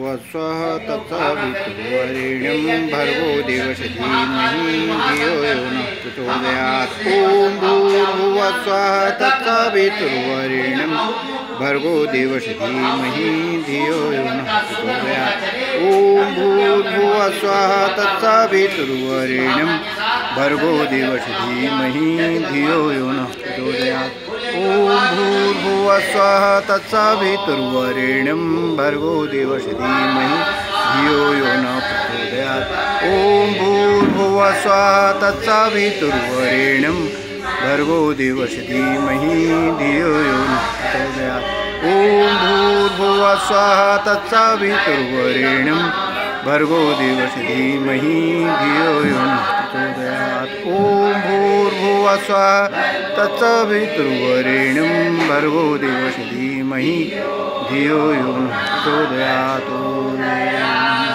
भूर्भुवस्वः तत्सवितुर्वरेण्यं भर्गो देवस्य धीमहि धियो यो नः प्रचोदयात्। ॐ भूर्भुवस्वः तत्सवितुर्वरेण्यं भर्गो देवस्य धीमहि धियो यो नः प्रचोदयात्। ॐ भूर्भुवस्वः तत्सवितुर्वरेण्यं भर्गो देवस्य धीमहि धियो यो नः प्रचोदयात्। ॐ भूर्भुवस्वः तत्सवितुर्वरेण्यं भर्गो देवस्य धीमहि धियो यो नः प्रचोदयात्। ॐ भूर्भुवस्वः तत्सवितुर्वरेण्यं भर्गो देवस्य धीमहि धियो यो नः प्रचोदयात्। ॐ भूर्भुवस्वः तत्सवितुर्वरेण्यं भर्गो देवस्य धीमहि धियो यो नः प्रचोदयात्। ॐ भूर्भुवस्वः तत्सवितुर्वरेण्यं भर्गो देवस्य धीमहि धियो यो नः प्रचोदयात्।